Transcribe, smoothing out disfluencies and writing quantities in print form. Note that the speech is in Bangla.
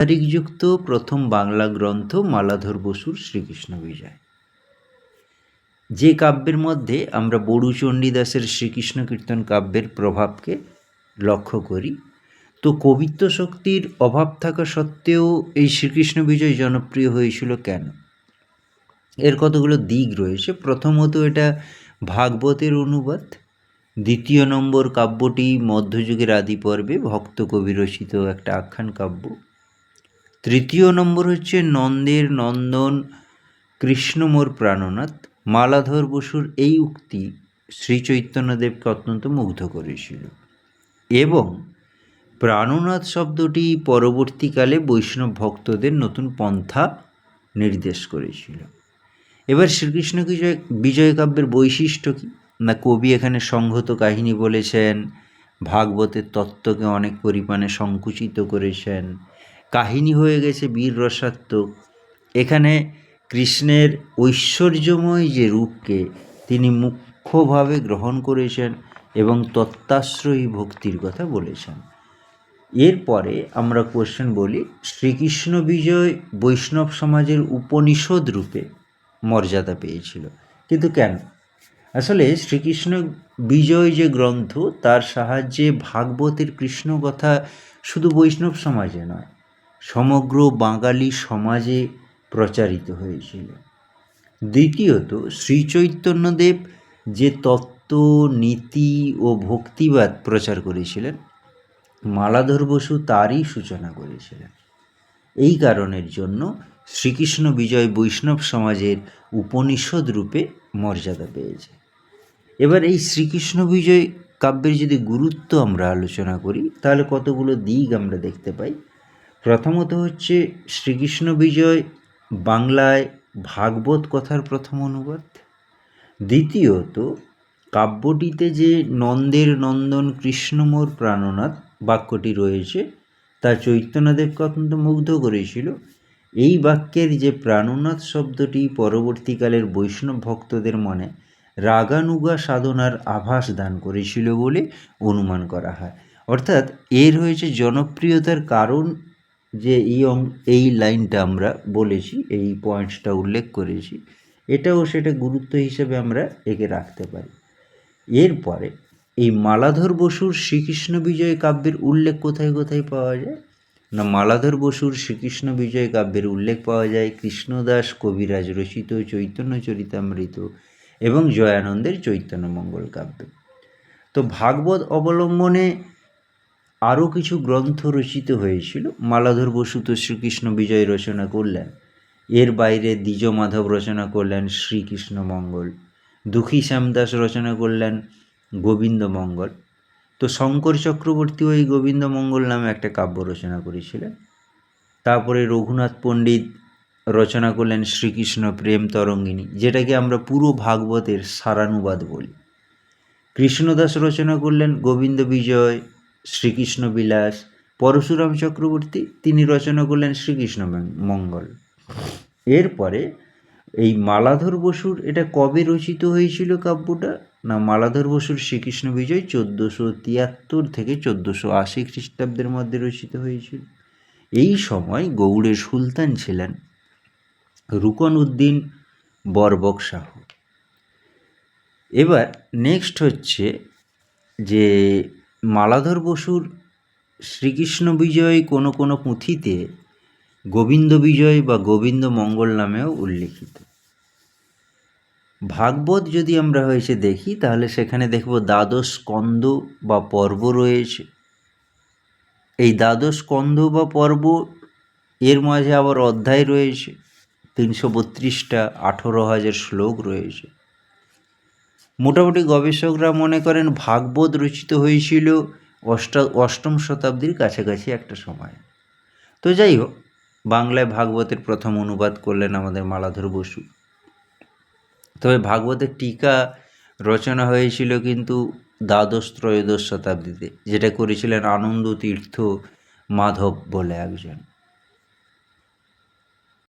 তারিখযুক্ত প্রথম বাংলা গ্রন্থ মালাধর বসুর শ্রীকৃষ্ণ বিজয়, যে কাব্যের মধ্যে আমরা বড়ু চণ্ডীদাসের শ্রীকৃষ্ণ কীর্তন কাব্যের প্রভাবকে লক্ষ্য করি। তো কবিত্ব শক্তির অভাব থাকা সত্ত্বেও এই শ্রীকৃষ্ণ বিজয় জনপ্রিয় হয়েছিল কেন? এর কতগুলো দিক রয়েছে। প্রথমত, এটা ভাগবতের অনুবাদ। দ্বিতীয় নম্বর, কাব্যটি মধ্যযুগের আদি পর্বে ভক্ত কবি রচিত একটা আখ্যান কাব্য। তৃতীয় নম্বর হচ্ছে নন্দের নন্দন কৃষ্ণ মোর প্রাণনাথ। মালাধর বসুর এই উক্তি শ্রীচৈতন্যদেবকে অত্যন্ত মুগ্ধ করেছিল এবং প্রাণনাথ শব্দটি পরবর্তীকালে বৈষ্ণব ভক্তদের নতুন পন্থা নির্দেশ করেছিল। এবার শ্রীকৃষ্ণ বিজয় কাব্যের বৈশিষ্ট্য কী? না, কবি এখানে সংহত কাহিনী বলেছেন, ভাগবতের তত্ত্বকে অনেক পরিমাণে সংকুচিত করেছেন, কাহিনী হয়ে গেছে বীর রসাত্মক। এখানে কৃষ্ণের ঐশ্বর্যময় যে রূপকে তিনি মুখ্যভাবে গ্রহণ করেছেন এবং তত্ত্বাশ্রয়ী ভক্তির কথা বলেছেন। এরপরে আমরা কোশ্চেন বলি, শ্রীকৃষ্ণ বিজয় বৈষ্ণব সমাজের উপনিষদ রূপে মর্যাদা পেয়েছিল, কিন্তু কেন? আসলে শ্রীকৃষ্ণ বিজয় যে গ্রন্থ, তার সাহায্যে ভাগবতের কৃষ্ণ কথা শুধু বৈষ্ণব সমাজে নয়, সমগ্র বাঙালি সমাজে প্রচারিত হয়েছিল। দ্বিতীয়ত, শ্রীচৈতন্যদেব যে তত্ত্ব, নীতি ও ভক্তিবাদ প্রচার করেছিলেন, মালাধর বসু তারই সূচনা করেছিলেন। এই কারণের জন্য শ্রীকৃষ্ণ বিজয় বৈষ্ণব সমাজের উপনিষদ রূপে মর্যাদা পেয়েছে। এবার এই শ্রীকৃষ্ণ বিজয় কাব্যের যদি গুরুত্ব আমরা আলোচনা করি, তাহলে কতগুলো দিক আমরা দেখতে পাই। প্রথমত হচ্ছে শ্রীকৃষ্ণ বিজয় বাংলায় ভাগবত কথার প্রথম অনুবাদ। দ্বিতীয়ত, কাব্যটিতে যে নন্দের নন্দন কৃষ্ণ মোর প্রাণনাথ বাক্যটি রয়েছে, তা চৈতন্যদেবকে অত্যন্ত মুগ্ধ করেছিল। এই বাক্যের যে প্রাণনাথ শব্দটি পরবর্তীকালের বৈষ্ণব ভক্তদের মনে রাগানুগা সাধনার আভাস দান করেছিল বলে অনুমান করা হয়। অর্থাৎ এর হয়েছে জনপ্রিয়তার কারণ যে এই লাইনটা আমরা বলেছি, এই পয়েন্টসটা উল্লেখ করেছি, এটাও সেটা গুরুত্ব হিসেবে আমরা একে রাখতে পারি। এরপরে এই মালাধর বসুর শ্রীকৃষ্ণ বিজয় কাব্যের উল্লেখ কোথায় কোথায় পাওয়া যায়? না, মালাধর বসুর শ্রীকৃষ্ণ বিজয় কাব্যের উল্লেখ পাওয়া যায় কৃষ্ণদাস কবিরাজ রচিত চৈতন্য চরিতামৃত এবং জয়ানন্দের চৈতন্য মঙ্গল কাব্যে। তো ভাগবত অবলম্বনে আরও কিছু গ্রন্থ রচিত হয়েছিল। মালাধর বসু তো শ্রীকৃষ্ণ বিজয় রচনা করলেন, এর বাইরে দ্বিজ মাধব রচনা করলেন শ্রীকৃষ্ণ মঙ্গল, দুঃখী শ্যামদাস রচনা করলেন গোবিন্দ মঙ্গল। তো শঙ্কর চক্রবর্তী ওই গোবিন্দ মঙ্গল নামে একটা কাব্য রচনা করেছিলেন। তারপরে রঘুনাথ পণ্ডিত রচনা করলেন শ্রীকৃষ্ণ প্রেম তরঙ্গিনী, যেটাকে আমরা পুরো ভাগবতের সারানুবাদ বলি। কৃষ্ণদাস রচনা করলেন গোবিন্দ বিজয়, শ্রীকৃষ্ণ বিলাস। পরশুরাম চক্রবর্তী তিনি রচনা করলেন শ্রীকৃষ্ণ মঙ্গল। এরপরে এই মালাধর বসুর এটা কবে রচিত হয়েছিল কাব্যটা? না, মালাধর বসুর শ্রীকৃষ্ণ বিজয় 1473 থেকে 1480 খ্রিস্টাব্দের মধ্যে রচিত হয়েছিল। এই সময় গৌড়ের সুলতান ছিলেন রুকন উদ্দিন বরবক শাহ। এবার নেক্সট হচ্ছে যে মালাধর বসুর শ্রীকৃষ্ণ বিজয় কোনো কোনো পুঁথিতে গোবিন্দ বিজয় বা গোবিন্দ মঙ্গল নামেও উল্লেখিত। ভাগবত যদি আমরা হয়েছে দেখি, তাহলে সেখানে দেখব দ্বাদশ স্কন্দ বা পর্ব রয়েছে। এই দ্বাদশ স্কন্দ বা পর্ব, এর মাঝে আবার অধ্যায় রয়েছে 332টা, 18,000 শ্লোক রয়েছে। মোটামুটি গবেষকরা মনে করেন ভাগবত রচিত হয়েছিল অষ্টম শতাব্দীর কাছাকাছি একটা সময়। তো যাই হোক, বাংলায় ভাগবতের প্রথম অনুবাদ করলেন আমাদের মালাধর বসু। তবে ভাগবতের টিকা রচনা হয়েছিল কিন্তু দ্বাদশ ত্রয়োদশ শতাব্দীতে, যেটা করেছিলেন আনন্দ তীর্থ মাধব বলে একজন।